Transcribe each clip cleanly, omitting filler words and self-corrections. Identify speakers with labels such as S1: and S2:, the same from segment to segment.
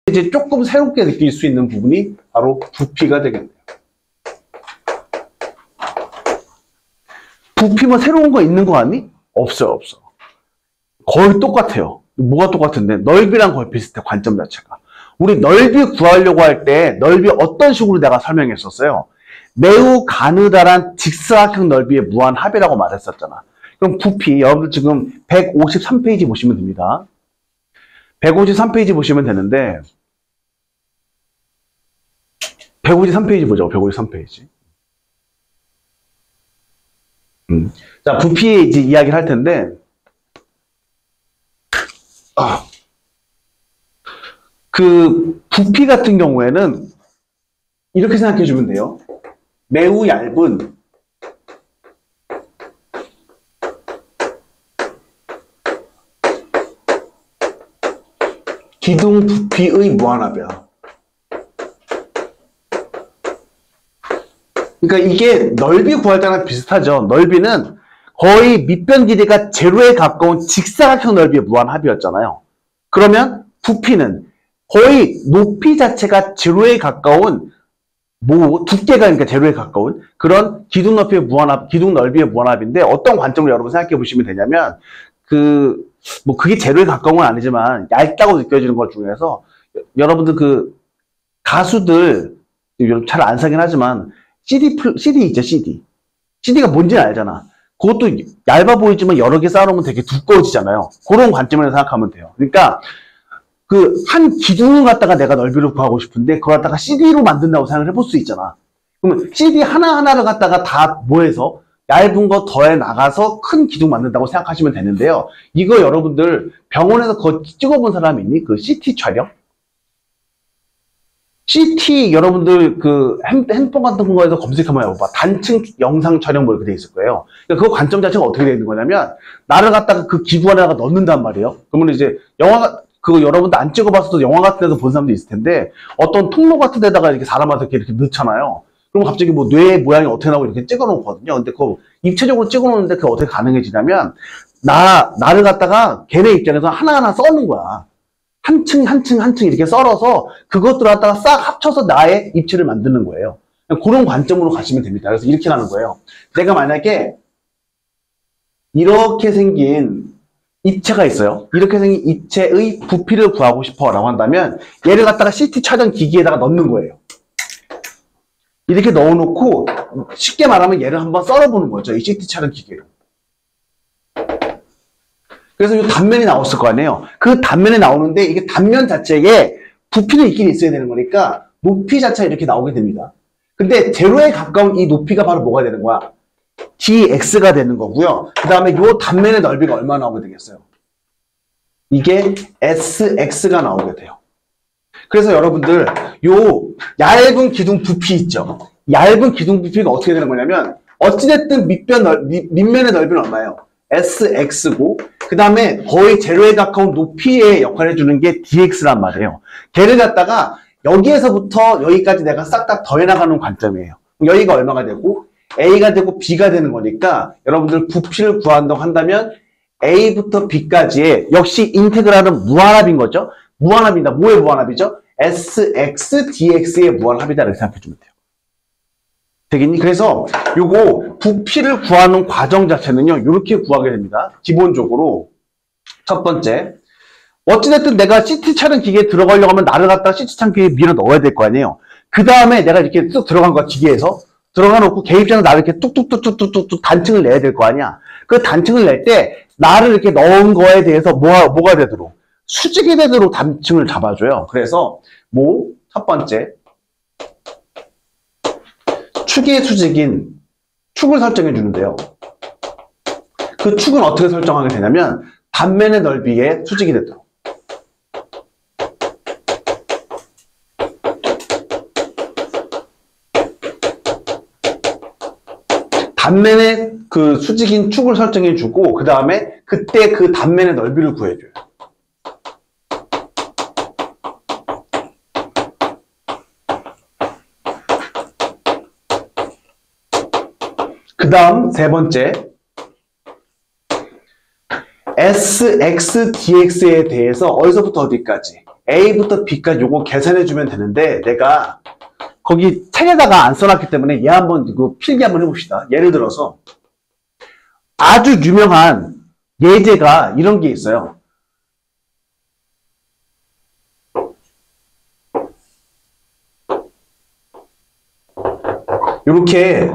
S1: 이제 조금 새롭게 느낄 수 있는 부분이 바로 부피가 되겠네요. 부피 뭐 새로운 거 있는 거 같니? 없어요, 없어. 거의 똑같아요. 뭐가 똑같은데? 넓이랑 거의 비슷해, 관점 자체가. 우리 넓이 구하려고 할 때 넓이 어떤 식으로 내가 설명했었어요? 매우 가느다란 직사각형 넓이의 무한합이라고 말했었잖아. 그럼 부피, 여러분들 지금 153페이지 보시면 됩니다. 153페이지 보시면 되는데 153페이지 보죠. 153페이지. 자, 부피 이제 이야기를 할 텐데 그 부피 같은 경우에는 이렇게 생각해 주면 돼요. 매우 얇은 기둥 부피의 무한합이야. 그러니까 이게 넓이 구할 때랑 비슷하죠. 넓이는 거의 밑변 길이가 제로에 가까운 직사각형 넓이의 무한합이었잖아요. 그러면 부피는 거의 높이 자체가 제로에 가까운 두께가 그러니까 제로에 가까운 그런 기둥 높이의 무한합, 기둥 넓이의 무한합인데 어떤 관점으로 여러분 생각해 보시면 되냐면 그게 제로에 가까운 건 아니지만 얇다고 느껴지는 것 중에서 여러분들 그 가수들 잘 안 사긴 하지만 CD 있죠, CD. CD가 뭔지는 알잖아. 그것도 얇아 보이지만 여러 개 쌓아놓으면 되게 두꺼워지잖아요. 그런 관점에서 생각하면 돼요. 그러니까 그 한 기둥을 갖다가 내가 넓이를 구하고 싶은데 그걸 갖다가 CD로 만든다고 생각을 해볼 수 있잖아. 그러면 CD 하나하나를 갖다가 다 모여서 얇은 거 더해 나가서 큰 기둥 만든다고 생각하시면 되는데요. 이거 여러분들 병원에서 그거 찍어본 사람 있니? 그 CT 촬영? CT 여러분들 그 핸드폰 같은 거에서 검색 한번 해봐봐. 단층 영상 촬영 뭐 이렇게 돼 있을 거예요. 그러니까 그 관점 자체가 어떻게 되어 있는 거냐면 나를 갖다가 그 기구 안에다가 넣는단 말이에요. 그러면 이제 그거 여러분들 안 찍어봤어도 영화 같은 데서 본 사람도 있을 텐데 어떤 통로 같은 데다가 이렇게 사람한테 이렇게 넣잖아요. 그럼 갑자기 뭐 뇌 모양이 어떻게 나오고 이렇게 찍어 놓거든요. 근데 그거 입체적으로 찍어 놓는데 그게 어떻게 가능해지냐면 나를 갖다가 걔네 입장에서 하나하나 써는 거야. 한 층 이렇게 썰어서 그것들을 갖다가 싹 합쳐서 나의 입체를 만드는 거예요. 그런 관점으로 가시면 됩니다. 그래서 이렇게 가는 거예요. 내가 만약에 이렇게 생긴 입체가 있어요. 이렇게 생긴 입체의 부피를 구하고 싶어 라고 한다면 얘를 갖다가 CT 촬영 기기에다가 넣는 거예요. 이렇게 넣어놓고 쉽게 말하면 얘를 한번 썰어보는 거죠. 이 CT 촬영 기계로. 그래서 이 단면이 나왔을 거 아니에요. 그 단면이 나오는데 이게 단면 자체에 부피는 있긴 있어야 되는 거니까 높이 자체가 이렇게 나오게 됩니다. 근데 제로에 가까운 이 높이가 바로 뭐가 되는 거야? dx가 되는 거고요. 그 다음에 이 단면의 넓이가 얼마나 나오게 되겠어요? 이게 sx가 나오게 돼요. 그래서 여러분들 요 얇은 기둥 부피 있죠? 얇은 기둥 부피가 어떻게 되는 거냐면 어찌됐든 밑면의 넓이는 얼마예요? sx고 그 다음에 거의 제로에 가까운 높이의 역할을 해주는 게 dx란 말이에요. 걔를 갖다가 여기에서부터 여기까지 내가 싹 다 더해나가는 관점이에요. 여기가 얼마가 되고 a가 되고 b가 되는 거니까 여러분들 부피를 구한다고 한다면 a부터 b까지의 역시 인테그랄은 무한합인 거죠. 무한합이다. 뭐의 무한합이죠? sx dx의 무한합이다 이렇게 생각해주면 돼요. 되겠니? 그래서 요거 부피를 구하는 과정 자체는요 이렇게 구하게 됩니다. 기본적으로 첫 번째 어찌됐든 내가 CT 촬영 기계에 들어가려고 하면 나를 갖다가 CT 촬영 기계에 밀어 넣어야 될 거 아니에요. 그 다음에 내가 이렇게 쑥 들어간 거야. 기계에서 들어가 놓고 개입자는 나를 이렇게 뚝뚝뚝뚝뚝 단층을 내야 될 거 아니야. 그 단층을 낼 때 나를 이렇게 넣은 거에 대해서 뭐가 되도록 수직이 되도록 단층을 잡아줘요. 그래서 첫 번째 축의 수직인 축을 설정해 주는데요. 그 축은 어떻게 설정하게 되냐면 단면의 넓이에 수직이 되도록. 단면의 그 수직인 축을 설정해 주고 그 다음에 그때 그 단면의 넓이를 구해줘요. 그 다음 세 번째 sx dx에 대해서 어디서부터 어디까지 A부터 B까지 요거 계산해주면 되는데, 내가 거기 책에다가 안 써놨기 때문에 얘 한번 이거 필기 한번 해봅시다. 예를 들어서 아주 유명한 예제가 이런 게 있어요. 이렇게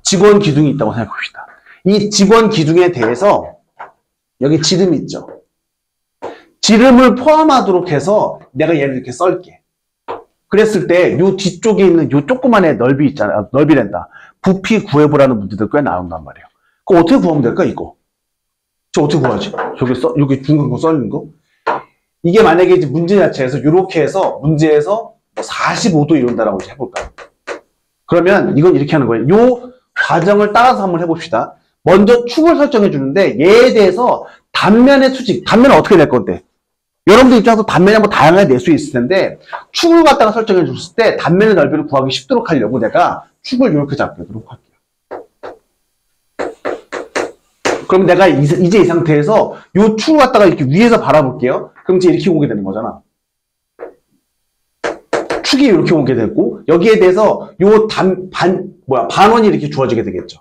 S1: 직원 기둥이 있다고 생각해 봅시다. 이 직원 기둥에 대해서 여기 지름이 있죠. 지름을 포함하도록 해서 내가 얘를 이렇게 썰게. 그랬을 때 요 뒤쪽에 있는 요 조그만의 넓이 있잖아요. 넓이란다. 부피 구해보라는 문제들 꽤 나온단 말이에요. 그거 어떻게 구하면 될까, 이거? 저 어떻게 구하지? 여기 중간 거 썰는 거? 이게 만약에 이제 문제 자체에서 이렇게 해서 문제에서 45도 이룬다라고 해볼까요? 그러면 이건 이렇게 하는 거예요. 요 과정을 따라서 한번 해봅시다. 먼저 축을 설정해 주는데 얘에 대해서 단면의 수직, 단면은 어떻게 낼 건데? 여러분들 입장에서 단면이 한번 다양하게 낼 수 있을 텐데 축을 갖다가 설정해 줬을 때 단면의 넓이를 구하기 쉽도록 하려고 내가 축을 이렇게 잡도록 할게요. 그럼 내가 이제 이 상태에서 요 축을 갖다가 이렇게 위에서 바라볼게요. 그럼 이제 이렇게 오게 되는 거잖아. 축이 이렇게 오게 되고 여기에 대해서 요 반원이 이렇게 주어지게 되겠죠.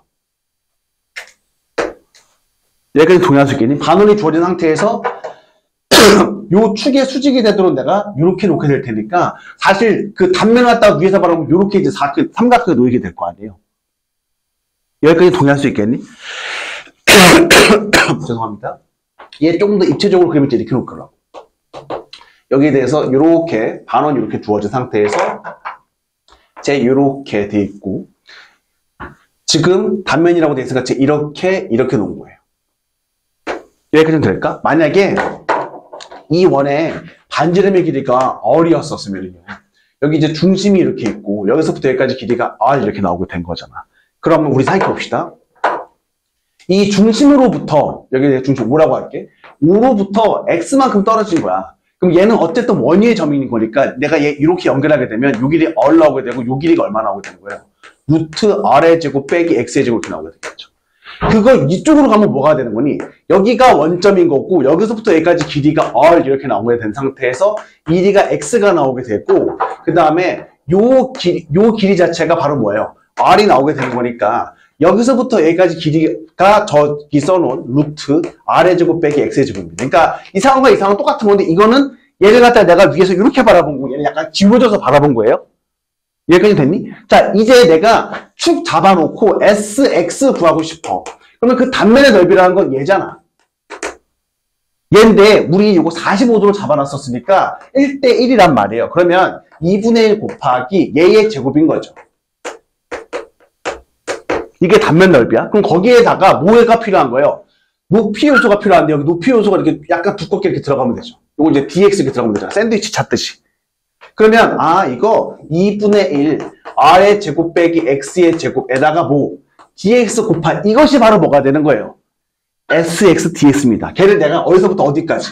S1: 여기까지 동의할 수 있겠니? 반원이 주어진 상태에서 요 축의 수직이 되도록 내가 이렇게 놓게 될 테니까 사실 그 단면을 갖다가 위에서 바라보면 이렇게 이제 삼각형에 놓이게 될 거 아니에요. 여기까지 동의할 수 있겠니? 죄송합니다. 얘 조금 더 입체적으로 그리면 이렇게 놓을 거라고. 여기에 대해서 이렇게 반원이 이렇게 주어진 상태에서 제 이렇게 돼 있고 지금 단면이라고 돼 있으니까 제 이렇게 놓은 거예요. 여기까지는 될까? 만약에 이 원의 반지름의 길이가 R이었었으면요. 여기 이제 중심이 이렇게 있고 여기서부터 여기까지 길이가 R 이렇게 나오게 된 거잖아. 그러면 우리 생각해 봅시다. 이 중심으로부터 여기 중심 5라고 할게. 5로부터 X만큼 떨어진 거야. 그럼 얘는 어쨌든 원위의 점인 거니까 내가 얘 이렇게 연결하게 되면 요 길이 R 나오게 되고 요 길이가 얼마 나오게 되는 거예요? 루트 R의 제곱 빼기 X의 제곱 이렇게 나오게 되겠죠. 그거 이쪽으로 가면 뭐가 되는 거니? 여기가 원점인 거고 여기서부터 여기까지 길이가 R 이렇게 나오게 된 상태에서 길이가 X가 나오게 됐고 그 다음에 요 길이 자체가 바로 뭐예요? R이 나오게 되는 거니까 여기서부터 여기까지 길이가 저기 써놓은 루트 R의 제곱 빼기 X의 제곱입니다. 그러니까 이 상황과 이 상황은 똑같은 건데 이거는 얘를 갖다 내가 위에서 이렇게 바라본 거고 얘는 약간 기울어져서 바라본 거예요. 여기까지 됐니? 자, 이제 내가 축 잡아놓고 SX 구하고 싶어. 그러면 그 단면의 넓이라는 건 얘잖아. 얘인데 우리 이거 45도로 잡아놨었으니까 1대1이란 말이에요. 그러면 2분의 1 곱하기 얘의 제곱인 거죠. 이게 단면 넓이야. 그럼 거기에다가 뭐가 필요한 거예요? 높이 요소가 필요한데 여기 높이 요소가 이렇게 약간 두껍게 이렇게 들어가면 되죠. 이거 이제 DX 이렇게 들어가면 되잖아. 샌드위치 찾듯이. 그러면 이거 2분의 1 R의 제곱 빼기 X의 제곱에다가 dx 곱한 이것이 바로 뭐가 되는 거예요? SX dx입니다. 걔를 내가 어디서부터 어디까지?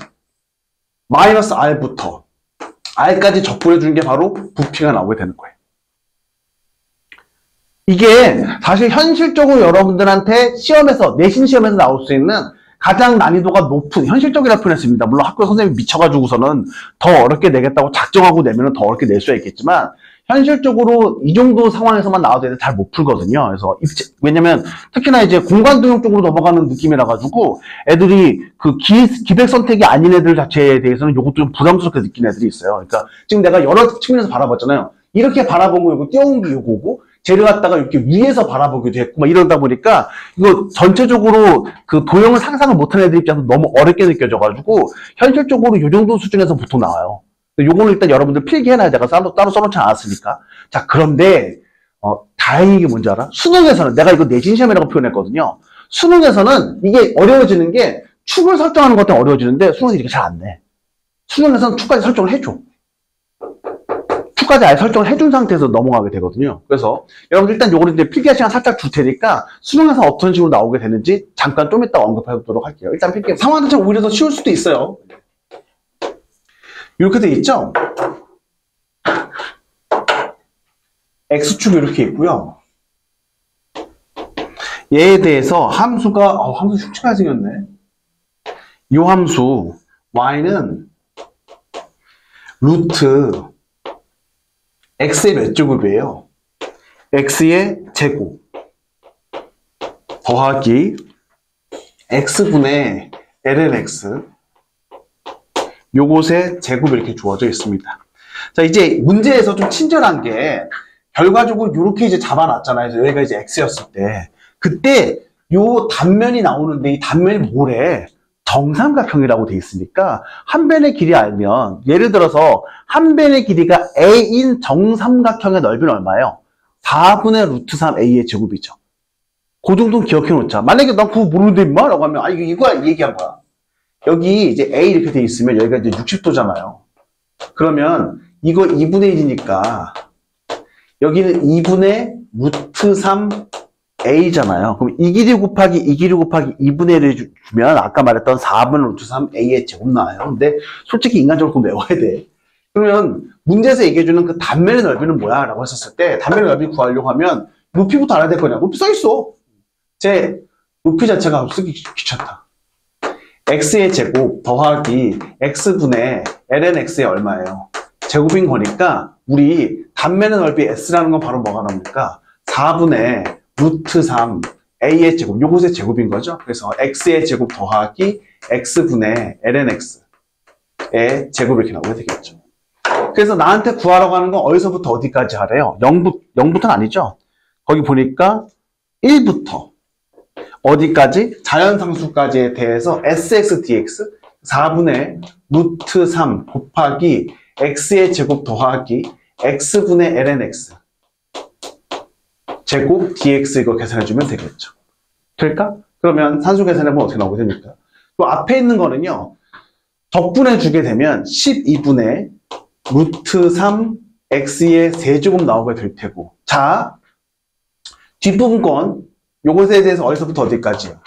S1: 마이너스 R부터 R까지 적분해 주는 게 바로 부피가 나오게 되는 거예요. 이게 사실 현실적으로 여러분들한테 내신 시험에서 나올 수 있는 가장 난이도가 높은 현실적이라 표현했습니다. 물론 학교 선생님이 미쳐가지고서는 더 어렵게 내겠다고 작정하고 내면 더 어렵게 낼 수가 있겠지만 현실적으로 이 정도 상황에서만 나와도 애들 잘 못 풀거든요. 그래서 왜냐면 특히나 이제 공간등록 쪽으로 넘어가는 느낌이라 가지고 애들이 그 기백 선택이 아닌 애들 자체에 대해서는 이것도 좀 부담스럽게 느끼는 애들이 있어요. 그러니까 지금 내가 여러 측면에서 바라봤잖아요. 이렇게 바라보고 이거 띄워온 게 이거고 쟤를 갖다가 이렇게 위에서 바라보기도 했고 막 이러다 보니까 이거 전체적으로 그 도형을 상상을 못하는 애들 입장에서 너무 어렵게 느껴져가지고 현실적으로 이 정도 수준에서 보통 나와요. 요거는 일단 여러분들 필기해놔야 내가 따로 써놓지 않았으니까. 자, 그런데 다행히 이게 뭔지 알아? 수능에서는 내가 이거 내신 시험이라고 표현했거든요. 수능에서는 이게 어려워지는 게 축을 설정하는 것 때문에 어려워지는데 수능에서 이렇게 잘 안 내. 수능에서는 축까지 설정을 해줘. 축까지 아예 설정을 해준 상태에서 넘어가게 되거든요. 그래서 여러분들 일단 요거를 이제 필기할 시간 살짝 줄 테니까 수능에서 어떤 식으로 나오게 되는지 잠깐 좀 이따 언급해 보도록 할게요. 일단 필기 상황 자체가 오히려 더 쉬울 수도 있어요. 이렇게 돼 있죠? X축이 이렇게 있고요. 얘에 대해서 함수가 함수 흉측하게 생겼네. 이 함수 Y는 루트 x의 몇 제곱이에요? x의 제곱 더하기 x분의 ln x 요것의 제곱이 이렇게 주어져 있습니다. 자, 이제 문제에서 좀 친절한 게 결과적으로 이렇게 이제 잡아놨잖아요. 그래서 여기가 이제 x였을 때 그때 요 단면이 나오는데 이 단면이 뭐래? 정삼각형이라고 돼 있으니까 한 변의 길이 알면 예를 들어서 한 변의 길이가 a인 정삼각형의 넓이는 얼마예요? 4분의 루트 3a의 제곱이죠. 그 정도는 기억해 놓자. 만약에 난 그거 모르는데 임마? 라고 하면 아 이거 얘기한 거야. 여기 이제 a 이렇게 돼 있으면 여기가 이제 60도잖아요. 그러면 이거 2분의 1이니까 여기는 2분의 루트 3a잖아요. 그럼 이 길이 곱하기 이 길이 곱하기 2분의 1을 주면 아까 말했던 4분의 루트 3a의 제곱 나와요. 근데 솔직히 인간적으로 그거 외워야 돼. 그러면 문제에서 얘기해주는 그 단면의 넓이는 뭐야? 라고 했었을 때 단면의 넓이 구하려고 하면 높이부터 알아야 될 거냐? 높이 써있어. 제 높이 자체가 쓰기 귀찮다. x의 제곱 더하기 x분의 ln x의 얼마예요? 제곱인 거니까 우리 단면의 넓이 s라는 건 바로 뭐가 나옵니까? 4분의 루트 3 a의 제곱, 요것의 제곱인 거죠. 그래서 x의 제곱 더하기 x분의 ln x의 제곱 이렇게 나오게 되겠죠. 그래서 나한테 구하라고 하는 건 어디서부터 어디까지 하래요? 0부터는 아니죠. 거기 보니까 1부터 어디까지? 자연상수까지에 대해서 sx dx 4분의 루트 3 곱하기 x의 제곱 더하기 x분의 ln x 제곱 dx 이거 계산해주면 되겠죠. 될까? 그러면 산수 계산해보면 어떻게 나오게 됩니까? 또 앞에 있는 거는요. 적분해주게 되면 12분의 루트 3 x의 세제곱 나오게 될 테고 자 뒷부분 건 요것에 대해서 어디서부터 어디까지요?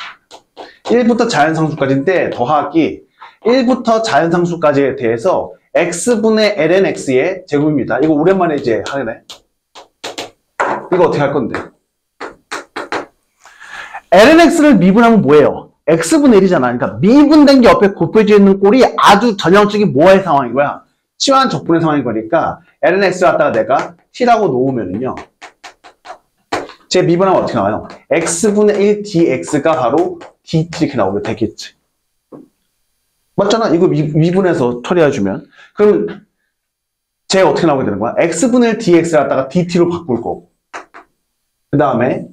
S1: 1부터 자연상수까지인데 더하기 1부터 자연상수까지에 대해서 x분의 ln x의 제곱입니다. 이거 오랜만에 이제 하네. 이거 어떻게 할 건데? ln x를 미분하면 뭐예요? x분의 1이잖아. 그러니까 미분된 게 옆에 곱해져 있는 꼴이 아주 전형적인 뭐의 상황인 거야? 치환 적분의 상황인 거니까 ln x 갖다가 내가 t라고 놓으면은요. 제 미분하면 어떻게 나와요? x분의 1 dx가 바로 dt 이렇게 나오게 되겠지. 맞잖아? 이거 미분해서 처리해주면. 그럼 제 어떻게 나오게 되는 거야? x분의 1 dx를 갖다가 dt로 바꿀 거고. 그 다음에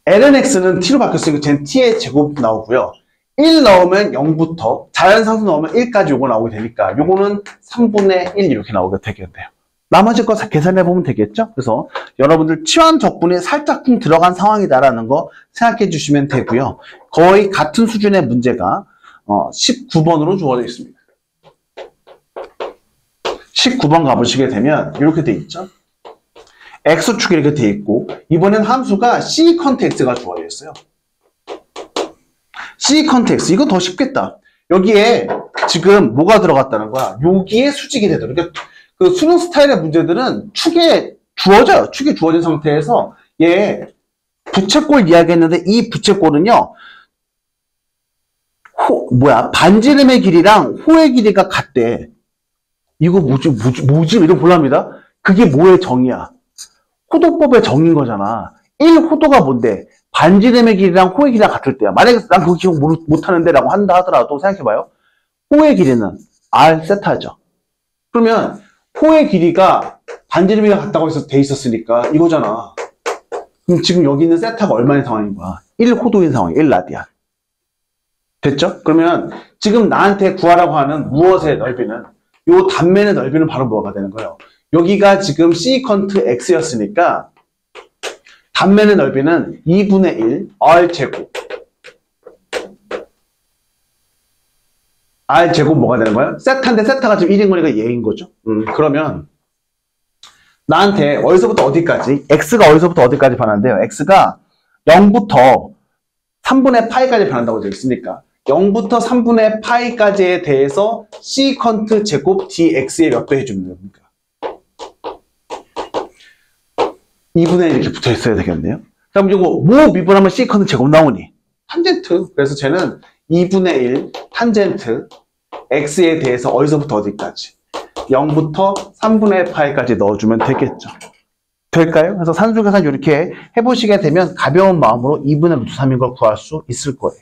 S1: ln x는 t로 바뀌었으니까 쟤는 t의 제곱 나오고요. 1 넣으면 0부터 자연상수 넣으면 1까지 요거 나오게 되니까 요거는 3분의 1 이렇게 나오게 되겠네요. 나머지 거 계산해보면 되겠죠? 그래서 여러분들 치환 적분이 살짝쿵 들어간 상황이다라는 거 생각해 주시면 되고요. 거의 같은 수준의 문제가 19번으로 주어져 있습니다. 19번 가보시게 되면 이렇게 돼 있죠? x축이 이렇게 돼 있고 이번엔 함수가 secant x가 주어져 있어요. secant x 이거 더 쉽겠다. 여기에 지금 뭐가 들어갔다는 거야? 여기에 수직이 되더라고요. 그러니까 그 수능 스타일의 문제들은 축에 주어져요. 축이 주어진 상태에서 얘 부채꼴 이야기했는데 이 부채꼴은요. 반지름의 길이랑 호의 길이가 같대. 이거 뭐지 이런 곤란합니다. 그게 뭐의 정의야? 호도법의 정의인 거잖아. 1호도가 뭔데? 반지름의 길이랑 호의 길이가 같을 때야. 만약에 난 그거 기억 못하는데 라고 한다 하더라도 생각해봐요. 호의 길이는 r 세타죠. 그러면 호의 길이가 반지름이가 같다고 해서 돼 있었으니까 이거잖아. 그럼 지금 여기 있는 세타가 얼마인 상황인 거야? 1호도인 상황이야. 1라디안. 됐죠? 그러면 지금 나한테 구하라고 하는 무엇의 넓이는 요 단면의 넓이는 바로 뭐가 되는 거예요? 여기가 지금 secant x였으니까 단면의 넓이는 2분의 1 r제곱 r제곱 뭐가 되는 거예요? 세타인데 세타가 지금 1인 거니까 얘인 거죠. 그러면 나한테 어디서부터 어디까지 x가 어디서부터 어디까지 변한대요? x가 0부터 3분의 파이까지 변한다고 되어 있으니까 0부터 3분의 파이까지에 대해서 secant 제곱 dx의 몇 배 해주면 됩니까? 2분의 1 이렇게 붙어 있어야 되겠네요. 그럼 이거 뭐 미분하면 secant 제곱 나오니? 탄젠트. 그래서 쟤는 2분의 1 탄젠트 x에 대해서 어디서부터 어디까지? 0부터 3분의 파이까지 넣어주면 되겠죠. 될까요? 그래서 산수계산 이렇게 해보시게 되면 가벼운 마음으로 2분의 루트 3인 걸 구할 수 있을 거예요.